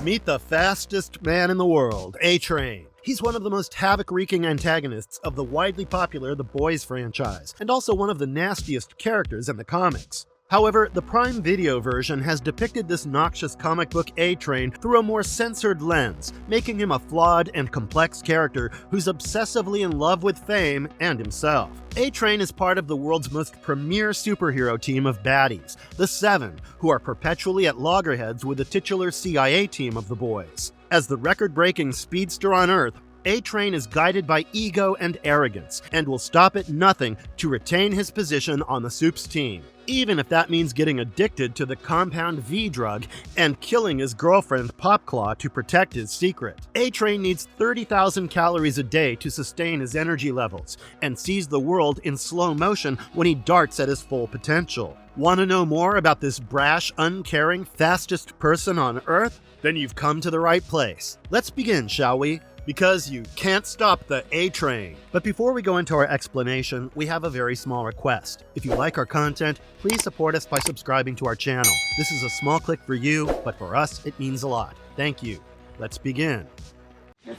Meet the fastest man in the world, A-Train. He's one of the most havoc-wreaking antagonists of the widely popular The Boys franchise, and also one of the nastiest characters in the comics. However, the Prime Video version has depicted this noxious comic book A-Train through a more censored lens, making him a flawed and complex character who's obsessively in love with fame and himself. A-Train is part of the world's most premier superhero team of baddies, the Seven, who are perpetually at loggerheads with the titular CIA team of the Boys. As the record-breaking speedster on Earth, A-Train is guided by ego and arrogance, and will stop at nothing to retain his position on the Supes team, even if that means getting addicted to the Compound V drug and killing his girlfriend Popclaw to protect his secret. A-Train needs 30,000 calories a day to sustain his energy levels, and sees the world in slow motion when he darts at his full potential. Want to know more about this brash, uncaring, fastest person on Earth? Then you've come to the right place. Let's begin, shall we? Because you can't stop the A-Train. But before we go into our explanation, we have a very small request. If you like our content, please support us by subscribing to our channel. This is a small click for you, but for us, it means a lot. Thank you. Let's begin. Who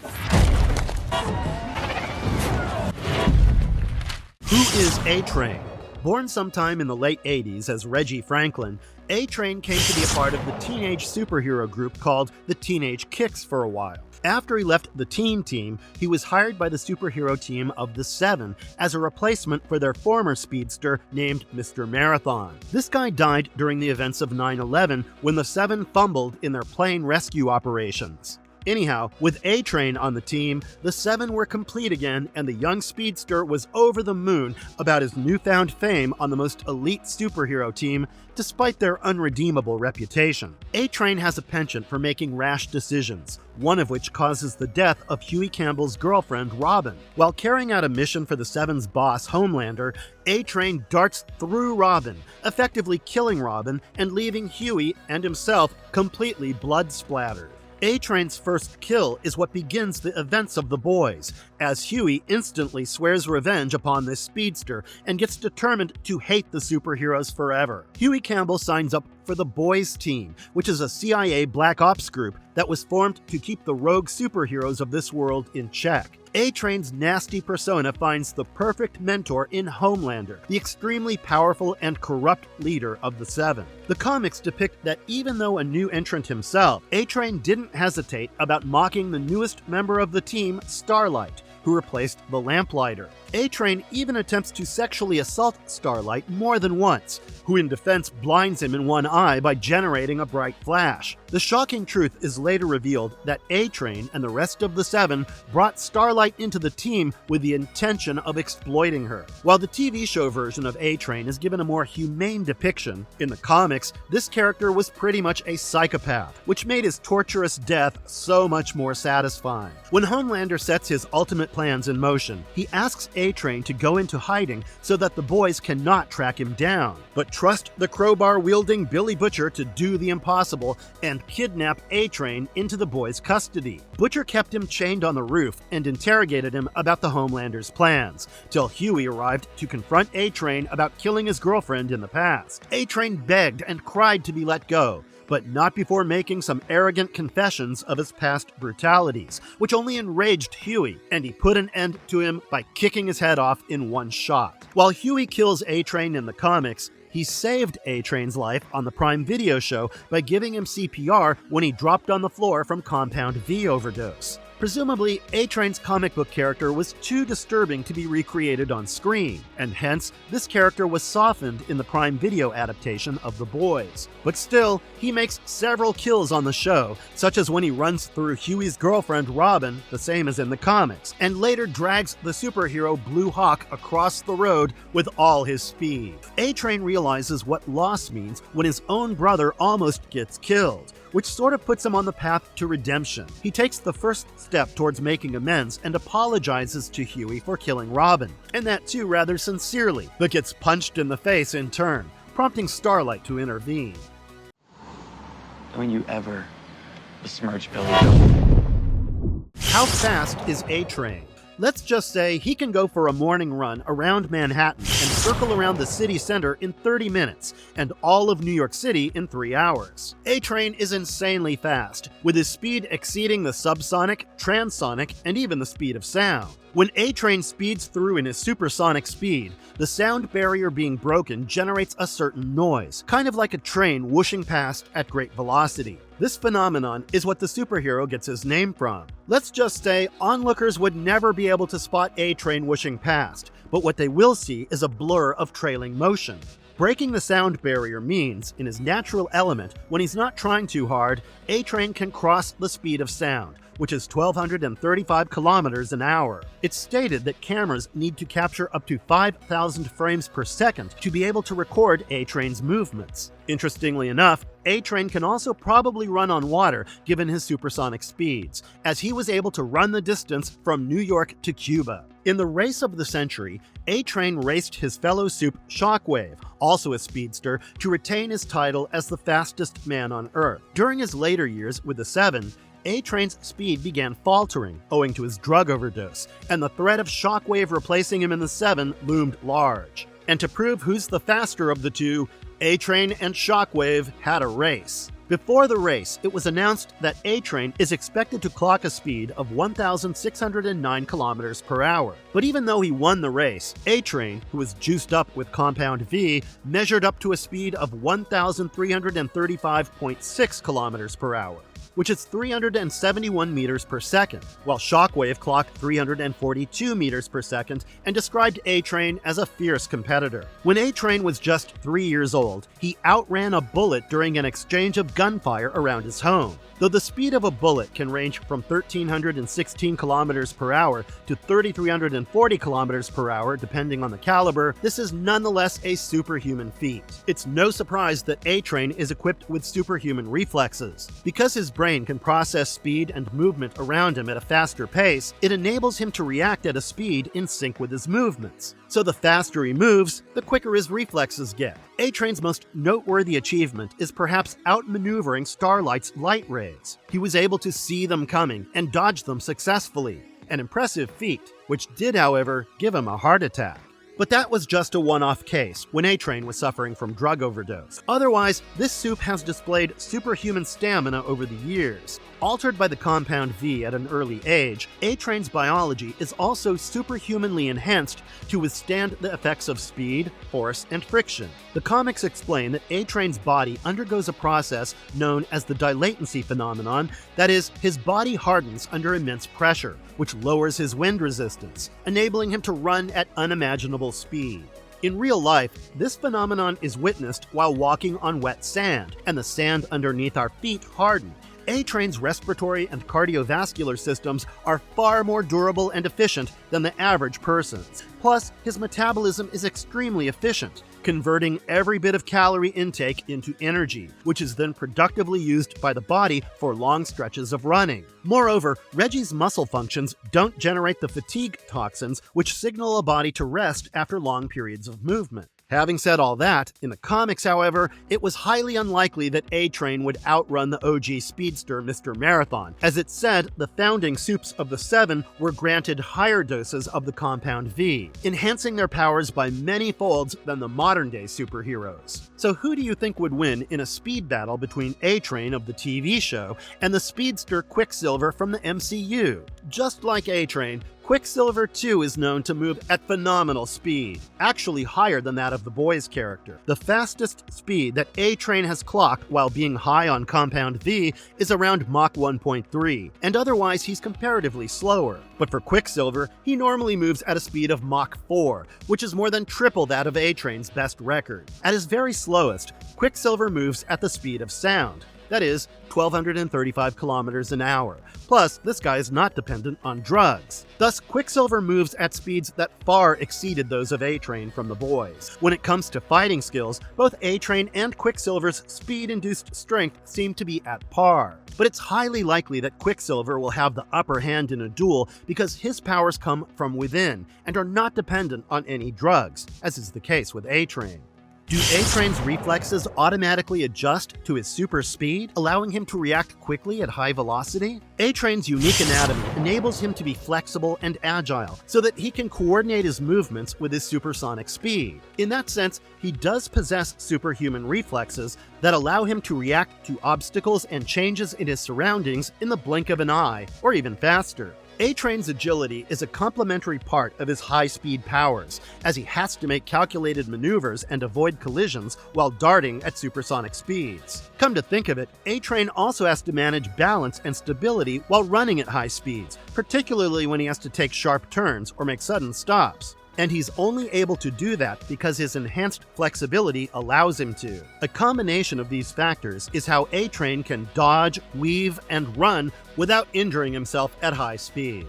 is A-Train? Born sometime in the late 80s as Reggie Franklin, A-Train came to be a part of the teenage superhero group called the Teenage Kicks for a while. After he left the Teen Team, he was hired by the superhero team of the Seven as a replacement for their former speedster named Mr. Marathon. This guy died during the events of 9/11 when the Seven fumbled in their plane rescue operations. Anyhow, with A-Train on the team, the Seven were complete again, and the young speedster was over the moon about his newfound fame on the most elite superhero team, despite their unredeemable reputation. A-Train has a penchant for making rash decisions, one of which causes the death of Huey Campbell's girlfriend, Robin. While carrying out a mission for the Seven's boss, Homelander, A-Train darts through Robin, effectively killing Robin and leaving Huey and himself completely blood-splattered. A-Train's first kill is what begins the events of The Boys, as Huey instantly swears revenge upon this speedster and gets determined to hate the superheroes forever. Huey Campbell signs up for the Boys team, which is a CIA Black Ops group that was formed to keep the rogue superheroes of this world in check. A-Train's nasty persona finds the perfect mentor in Homelander, the extremely powerful and corrupt leader of the Seven. The comics depict that even though a new entrant himself, A-Train didn't hesitate about mocking the newest member of the team, Starlight, who replaced the Lamplighter. A-Train even attempts to sexually assault Starlight more than once, who in defense blinds him in one eye by generating a bright flash. The shocking truth is later revealed that A-Train and the rest of the Seven brought Starlight into the team with the intention of exploiting her. While the TV show version of A-Train is given a more humane depiction, in the comics, this character was pretty much a psychopath, which made his torturous death so much more satisfying. When Homelander sets his ultimate plans in motion, he asks A-Train to go into hiding so that the Boys cannot track him down, but trust the crowbar-wielding Billy Butcher to do the impossible and kidnap A-Train into the Boys' custody. Butcher kept him chained on the roof and interrogated him about the Homelander's plans, till Huey arrived to confront A-Train about killing his girlfriend in the past. A-Train begged and cried to be let go, but not before making some arrogant confessions of his past brutalities, which only enraged Huey, and he put an end to him by kicking his head off in one shot. While Huey kills A-Train in the comics, he saved A-Train's life on the Prime Video show by giving him CPR when he dropped on the floor from Compound V overdose. Presumably, A-Train's comic book character was too disturbing to be recreated on screen, and hence, this character was softened in the Prime Video adaptation of The Boys. But still, he makes several kills on the show, such as when he runs through Huey's girlfriend Robin, the same as in the comics, and later drags the superhero Blue Hawk across the road with all his speed. A-Train realizes what loss means when his own brother almost gets killed, which sort of puts him on the path to redemption. He takes the first step towards making amends and apologizes to Huey for killing Robin, and that too rather sincerely, but gets punched in the face in turn, prompting Starlight to intervene. Don't you ever besmirch Billy Joe. How fast is A-Train? Let's just say he can go for a morning run around Manhattan and circle around the city center in 30 minutes, and all of New York City in 3 hours. A-Train is insanely fast, with his speed exceeding the subsonic, transonic, and even the speed of sound. When A-Train speeds through in his supersonic speed, the sound barrier being broken generates a certain noise, kind of like a train whooshing past at great velocity. This phenomenon is what the superhero gets his name from. Let's just say onlookers would never be able to spot A-Train whooshing past, but what they will see is a blur of trailing motion. Breaking the sound barrier means, in his natural element, when he's not trying too hard, A-Train can cross the speed of sound, which is 1,235 kilometers an hour. It's stated that cameras need to capture up to 5,000 frames per second to be able to record A-Train's movements. Interestingly enough, A-Train can also probably run on water given his supersonic speeds, as he was able to run the distance from New York to Cuba. In the race of the century, A-Train raced his fellow supe Shockwave, also a speedster, to retain his title as the fastest man on Earth. During his later years with the Seven, A-Train's speed began faltering owing to his drug overdose, and the threat of Shockwave replacing him in the Seven loomed large. And to prove who's the faster of the two, A-Train and Shockwave had a race. Before the race, it was announced that A-Train is expected to clock a speed of 1,609 kilometers per hour. But even though he won the race, A-Train, who was juiced up with Compound V, measured up to a speed of 1,335.6 kilometers per hour, which is 371 meters per second, while Shockwave clocked 342 meters per second and described A-Train as a fierce competitor. When A-Train was just 3 years old, he outran a bullet during an exchange of gunfire around his home. Though the speed of a bullet can range from 1,316 kilometers per hour to 3,340 kilometers per hour depending on the caliber, this is nonetheless a superhuman feat. It's no surprise that A-Train is equipped with superhuman reflexes. Because his brain can process speed and movement around him at a faster pace, it enables him to react at a speed in sync with his movements. So the faster he moves, the quicker his reflexes get. A-Train's most noteworthy achievement is perhaps outmaneuvering Starlight's light rays. He was able to see them coming and dodge them successfully, an impressive feat, which did, however, give him a heart attack. But that was just a one-off case when A-Train was suffering from drug overdose. Otherwise, this supe has displayed superhuman stamina over the years. Altered by the Compound V at an early age, A-Train's biology is also superhumanly enhanced to withstand the effects of speed, force, and friction. The comics explain that A-Train's body undergoes a process known as the dilatancy phenomenon, that is, his body hardens under immense pressure, which lowers his wind resistance, enabling him to run at unimaginable speed. In real life, this phenomenon is witnessed while walking on wet sand, and the sand underneath our feet harden. A-Train's respiratory and cardiovascular systems are far more durable and efficient than the average person's. Plus, his metabolism is extremely efficient, converting every bit of calorie intake into energy, which is then productively used by the body for long stretches of running. Moreover, Reggie's muscle functions don't generate the fatigue toxins which signal a body to rest after long periods of movement. Having said all that, in the comics, however, it was highly unlikely that A-Train would outrun the OG speedster Mr. Marathon. As it said, the founding supes of the Seven were granted higher doses of the Compound V, enhancing their powers by many folds than the modern-day superheroes. So who do you think would win in a speed battle between A-Train of the TV show and the speedster Quicksilver from the MCU? Just like A-Train, Quicksilver too is known to move at phenomenal speed, actually higher than that of the boy's character. The fastest speed that A-Train has clocked while being high on Compound V is around Mach 1.3, and otherwise he's comparatively slower. But for Quicksilver, he normally moves at a speed of Mach 4, which is more than triple that of A-Train's best record. At his very slowest, Quicksilver moves at the speed of sound. That is, 1,235 kilometers an hour. Plus, this guy is not dependent on drugs. Thus, Quicksilver moves at speeds that far exceeded those of A-Train from the boys. When it comes to fighting skills, both A-Train and Quicksilver's speed-induced strength seem to be at par. But it's highly likely that Quicksilver will have the upper hand in a duel because his powers come from within and are not dependent on any drugs, as is the case with A-Train. Do A-Train's reflexes automatically adjust to his super speed, allowing him to react quickly at high velocity? A-Train's unique anatomy enables him to be flexible and agile, so that he can coordinate his movements with his supersonic speed. In that sense, he does possess superhuman reflexes that allow him to react to obstacles and changes in his surroundings in the blink of an eye, or even faster. A-Train's agility is a complementary part of his high-speed powers, as he has to make calculated maneuvers and avoid collisions while darting at supersonic speeds. Come to think of it, A-Train also has to manage balance and stability while running at high speeds, particularly when he has to take sharp turns or make sudden stops. And he's only able to do that because his enhanced flexibility allows him to. A combination of these factors is how A-Train can dodge, weave, and run without injuring himself at high speed.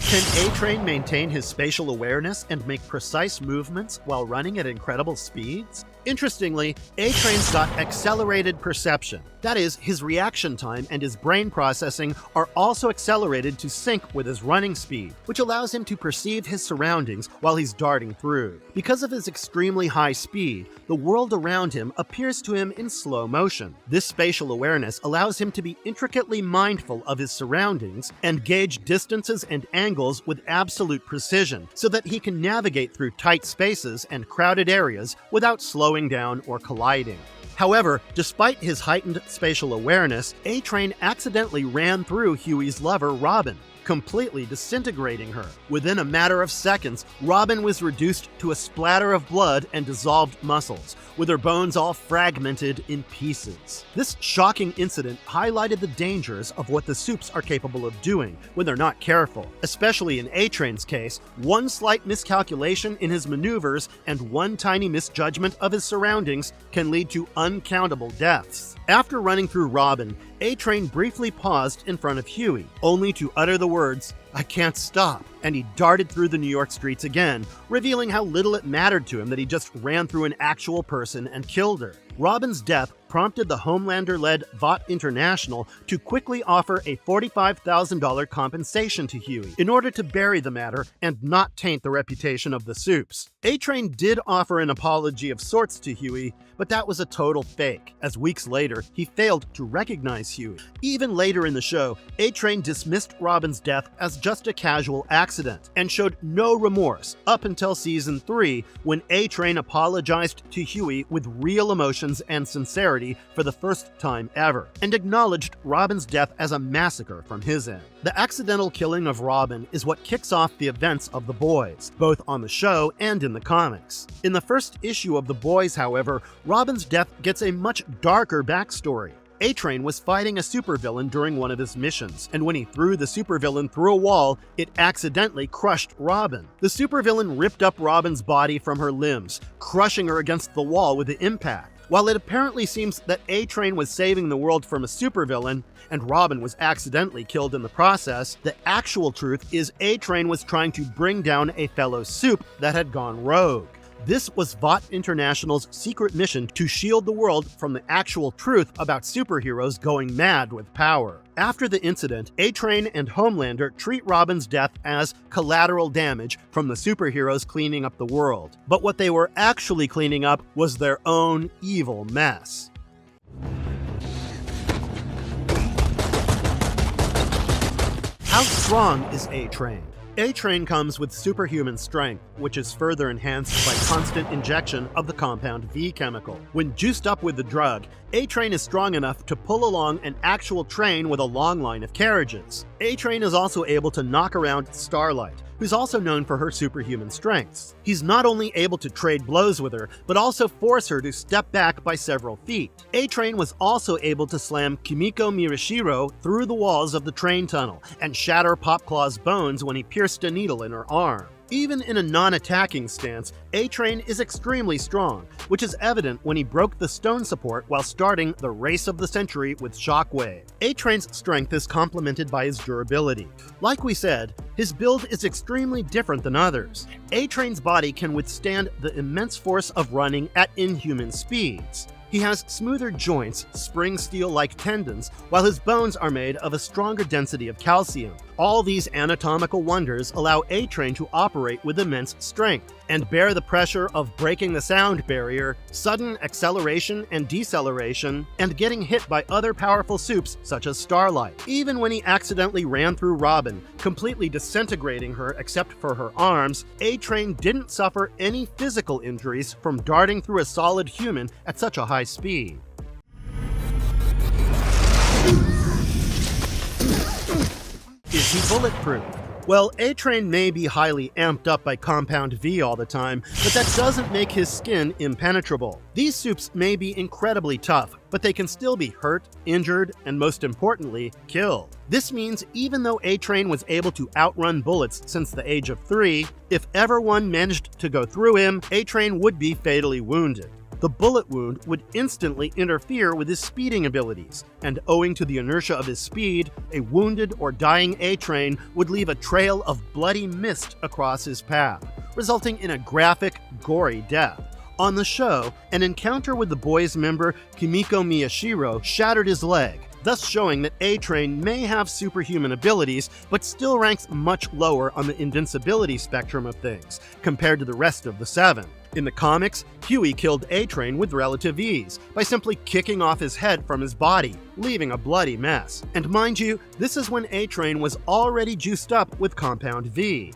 Can A-Train maintain his spatial awareness and make precise movements while running at incredible speeds? Interestingly, A-Train's got accelerated perception. That is, his reaction time and his brain processing are also accelerated to sync with his running speed, which allows him to perceive his surroundings while he's darting through. Because of his extremely high speed, the world around him appears to him in slow motion. This spatial awareness allows him to be intricately mindful of his surroundings and gauge distances and angles with absolute precision, so that he can navigate through tight spaces and crowded areas without slowing down or colliding. However, despite his heightened spatial awareness, A-Train accidentally ran through Huey's lover, Robin, completely disintegrating her. Within a matter of seconds, Robin was reduced to a splatter of blood and dissolved muscles, with her bones all fragmented in pieces. This shocking incident highlighted the dangers of what the supes are capable of doing when they're not careful. Especially in A-Train's case, one slight miscalculation in his maneuvers and one tiny misjudgment of his surroundings can lead to uncountable deaths. After running through Robin, A-Train briefly paused in front of Huey, only to utter the words, "I can't stop," and he darted through the New York streets again, revealing how little it mattered to him that he just ran through an actual person and killed her. Robin's death prompted the Homelander-led Vought International to quickly offer a $45,000 compensation to Huey in order to bury the matter and not taint the reputation of the supes. A-Train did offer an apology of sorts to Huey, but that was a total fake, as weeks later, he failed to recognize Huey. Even later in the show, A-Train dismissed Robin's death as just a casual accident and showed no remorse up until season 3, when A-Train apologized to Huey with real emotions and sincerity for the first time ever, and acknowledged Robin's death as a massacre from his end. The accidental killing of Robin is what kicks off the events of The Boys, both on the show and in the comics. In the first issue of The Boys, however, Robin's death gets a much darker backstory. A-Train was fighting a supervillain during one of his missions, and when he threw the supervillain through a wall, it accidentally crushed Robin. The supervillain ripped up Robin's body from her limbs, crushing her against the wall with the impact. While it apparently seems that A-Train was saving the world from a supervillain, and Robin was accidentally killed in the process, the actual truth is A-Train was trying to bring down a fellow supe that had gone rogue. This was Vought International's secret mission to shield the world from the actual truth about superheroes going mad with power. After the incident, A-Train and Homelander treat Robin's death as collateral damage from the superheroes cleaning up the world. But what they were actually cleaning up was their own evil mess. How strong is A-Train? A-Train comes with superhuman strength, which is further enhanced by constant injection of the compound V chemical. When juiced up with the drug, A-Train is strong enough to pull along an actual train with a long line of carriages. A-Train is also able to knock around Starlight, who's also known for her superhuman strengths. He's not only able to trade blows with her, but also force her to step back by several feet. A-Train was also able to slam Kimiko Mirashiro through the walls of the train tunnel and shatter Popclaw's bones when he pierced a needle in her arm. Even in a non-attacking stance, A-Train is extremely strong, which is evident when he broke the stone support while starting the race of the century with Shockwave. A-Train's strength is complemented by his durability. Like we said, his build is extremely different than others. A-Train's body can withstand the immense force of running at inhuman speeds. He has smoother joints, spring steel-like tendons, while his bones are made of a stronger density of calcium. All these anatomical wonders allow A-Train to operate with immense strength and bear the pressure of breaking the sound barrier, sudden acceleration and deceleration, and getting hit by other powerful supes such as Starlight. Even when he accidentally ran through Robin, completely disintegrating her except for her arms, A-Train didn't suffer any physical injuries from darting through a solid human at such a high speed. Is he bulletproof? Well, A-Train may be highly amped up by Compound V all the time, but that doesn't make his skin impenetrable. These supes may be incredibly tough, but they can still be hurt, injured, and most importantly, killed. This means even though A-Train was able to outrun bullets since the age of 3, if ever one managed to go through him, A-Train would be fatally wounded. The bullet wound would instantly interfere with his speeding abilities, and owing to the inertia of his speed, a wounded or dying A-Train would leave a trail of bloody mist across his path, resulting in a graphic, gory death. On the show, an encounter with the boys' member Kimiko Miyashiro shattered his leg, thus showing that A-Train may have superhuman abilities, but still ranks much lower on the invincibility spectrum of things, compared to the rest of the 7. In the comics, Huey killed A-Train with relative ease by simply kicking off his head from his body, leaving a bloody mess. And mind you, this is when A-Train was already juiced up with Compound V.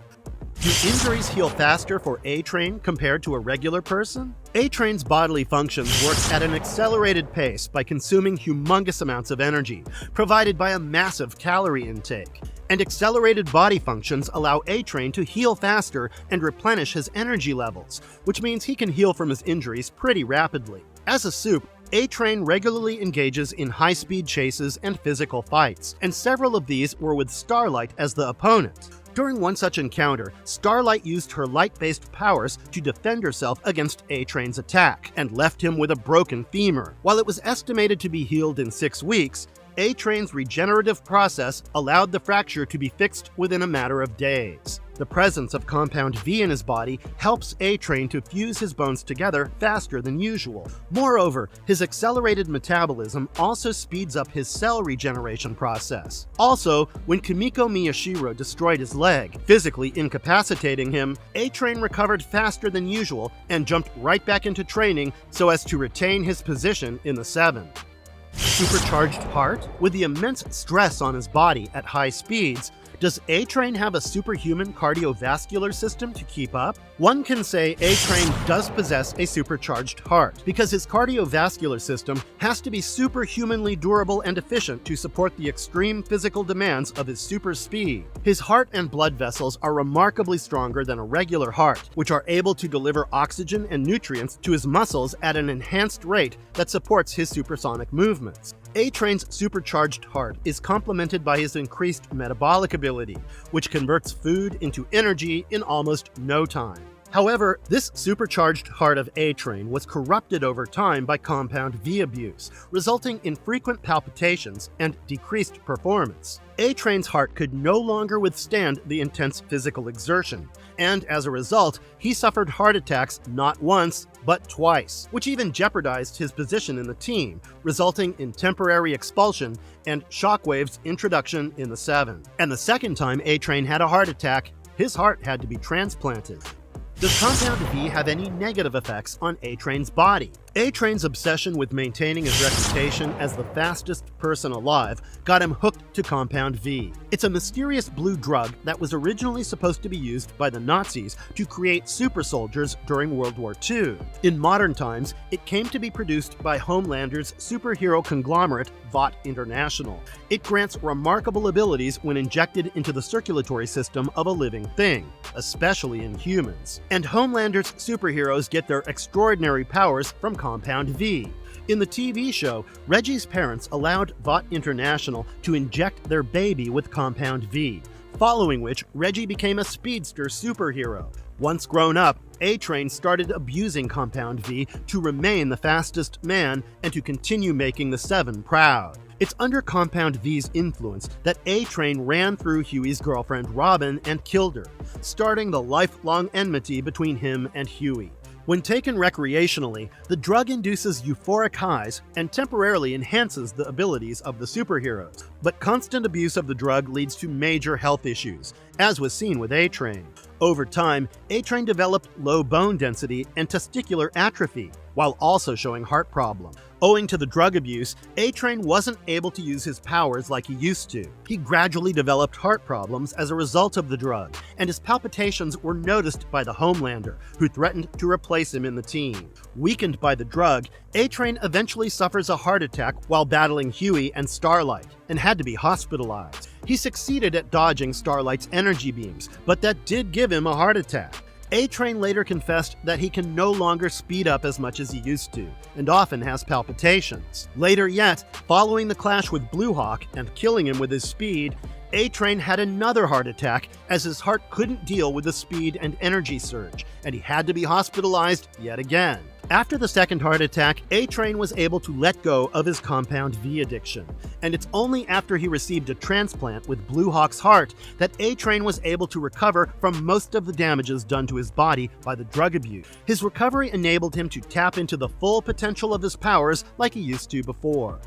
Do injuries heal faster for A-Train compared to a regular person? A-Train's bodily functions work at an accelerated pace by consuming humongous amounts of energy, provided by a massive calorie intake. And accelerated body functions allow A-Train to heal faster and replenish his energy levels, which means he can heal from his injuries pretty rapidly. As a supe, A-Train regularly engages in high-speed chases and physical fights, and several of these were with Starlight as the opponent. During one such encounter, Starlight used her light-based powers to defend herself against A-Train's attack, and left him with a broken femur. While it was estimated to be healed in 6 weeks, A-Train's regenerative process allowed the fracture to be fixed within a matter of days. The presence of Compound V in his body helps A-Train to fuse his bones together faster than usual. Moreover, his accelerated metabolism also speeds up his cell regeneration process. Also, when Kimiko Miyashiro destroyed his leg, physically incapacitating him, A-Train recovered faster than usual and jumped right back into training so as to retain his position in the 7. Supercharged heart? With the immense stress on his body at high speeds, does A-Train have a superhuman cardiovascular system to keep up? One can say A-Train does possess a supercharged heart, because his cardiovascular system has to be superhumanly durable and efficient to support the extreme physical demands of his super speed. His heart and blood vessels are remarkably stronger than a regular heart, which are able to deliver oxygen and nutrients to his muscles at an enhanced rate that supports his supersonic movements. A-Train's supercharged heart is complemented by his increased metabolic ability, which converts food into energy in almost no time. However, this supercharged heart of A-Train was corrupted over time by Compound V abuse, resulting in frequent palpitations and decreased performance. A-Train's heart could no longer withstand the intense physical exertion, and as a result, he suffered heart attacks not once, but twice, which even jeopardized his position in the team, resulting in temporary expulsion and Shockwave's introduction in the 7. And the second time A-Train had a heart attack, his heart had to be transplanted. Does Compound V have any negative effects on A-Train's body? A-Train's obsession with maintaining his reputation as the fastest person alive got him hooked to Compound V. It's a mysterious blue drug that was originally supposed to be used by the Nazis to create super soldiers during World War II. In modern times, it came to be produced by Homelander's superhero conglomerate, Vought International. It grants remarkable abilities when injected into the circulatory system of a living thing, especially in humans. And Homelander's superheroes get their extraordinary powers from Compound V. In the TV show, Reggie's parents allowed Vought International to inject their baby with Compound V, following which Reggie became a speedster superhero. Once grown up, A-Train started abusing Compound V to remain the fastest man and to continue making the 7 proud. It's under Compound V's influence that A-Train ran through Huey's girlfriend Robin and killed her, starting the lifelong enmity between him and Huey. When taken recreationally, the drug induces euphoric highs and temporarily enhances the abilities of the superheroes. But constant abuse of the drug leads to major health issues, as was seen with A-Train. Over time, A-Train developed low bone density and testicular atrophy, while also showing heart problems. Owing to the drug abuse, A-Train wasn't able to use his powers like he used to. He gradually developed heart problems as a result of the drug, and his palpitations were noticed by the Homelander, who threatened to replace him in the team. Weakened by the drug, A-Train eventually suffers a heart attack while battling Huey and Starlight, and had to be hospitalized. He succeeded at dodging Starlight's energy beams, but that did give him a heart attack. A-Train later confessed that he can no longer speed up as much as he used to, and often has palpitations. Later yet, following the clash with Blue Hawk and killing him with his speed, A-Train had another heart attack as his heart couldn't deal with the speed and energy surge, and he had to be hospitalized yet again. After the second heart attack, A-Train was able to let go of his Compound V addiction, and it's only after he received a transplant with Blue Hawk's heart that A-Train was able to recover from most of the damages done to his body by the drug abuse. His recovery enabled him to tap into the full potential of his powers like he used to before.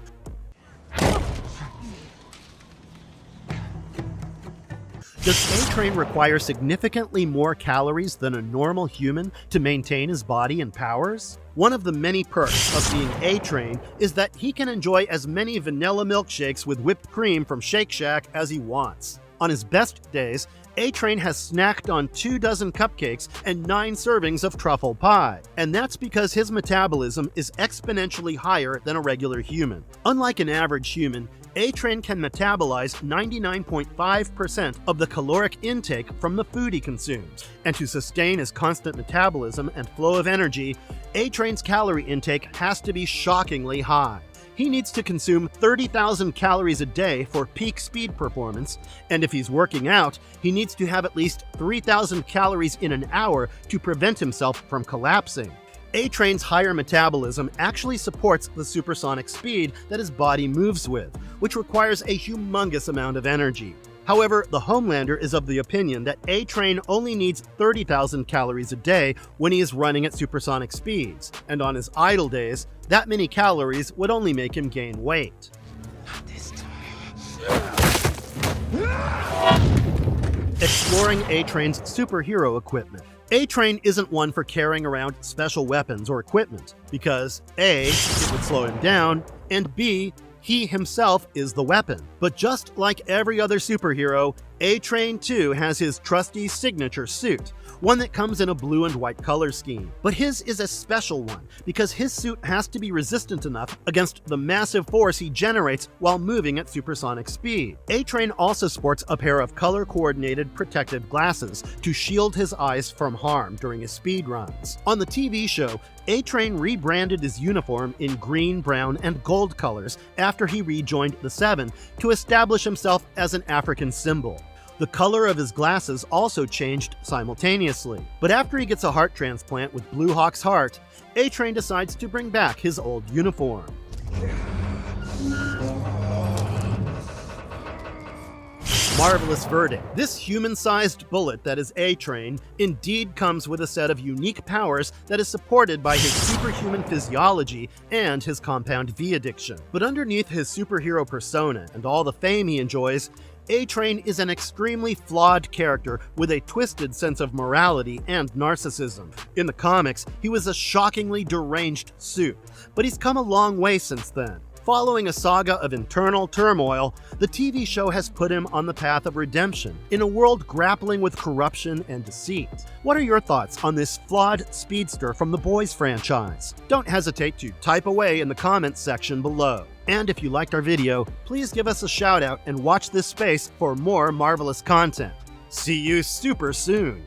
Does A-Train require significantly more calories than a normal human to maintain his body and powers? One of the many perks of being A-Train is that he can enjoy as many vanilla milkshakes with whipped cream from Shake Shack as he wants. On his best days, A-Train has snacked on 24 cupcakes and 9 servings of truffle pie, and that's because his metabolism is exponentially higher than a regular human. Unlike an average human, A-Train can metabolize 99.5% of the caloric intake from the food he consumes, and to sustain his constant metabolism and flow of energy, A-Train's calorie intake has to be shockingly high. He needs to consume 30,000 calories a day for peak speed performance, and if he's working out, he needs to have at least 3,000 calories in an hour to prevent himself from collapsing. A-Train's higher metabolism actually supports the supersonic speed that his body moves with, which requires a humongous amount of energy. However, the Homelander is of the opinion that A-Train only needs 30,000 calories a day when he is running at supersonic speeds, and on his idle days, that many calories would only make him gain weight. Not this time. Exploring A-Train's superhero equipment. A-Train isn't one for carrying around special weapons or equipment, because A, it would slow him down, and B, he himself is the weapon. But just like every other superhero, A-Train too has his trusty signature suit, one that comes in a blue and white color scheme. But his is a special one, because his suit has to be resistant enough against the massive force he generates while moving at supersonic speed. A-Train also sports a pair of color-coordinated protective glasses to shield his eyes from harm during his speed runs. On the TV show, A-Train rebranded his uniform in green, brown, and gold colors after he rejoined the Seven to establish himself as an African symbol. The color of his glasses also changed simultaneously, but after he gets a heart transplant with Blue Hawk's heart, A-Train decides to bring back his old uniform. Marvelous verdict. This human-sized bullet that is A-Train indeed comes with a set of unique powers that is supported by his superhuman physiology and his Compound V addiction. But underneath his superhero persona and all the fame he enjoys, A-Train is an extremely flawed character with a twisted sense of morality and narcissism. In the comics, he was a shockingly deranged supe, but he's come a long way since then. Following a saga of internal turmoil, the TV show has put him on the path of redemption in a world grappling with corruption and deceit. What are your thoughts on this flawed speedster from the Boys franchise? Don't hesitate to type away in the comments section below. And if you liked our video, please give us a shout out and watch this space for more marvelous content. See you super soon!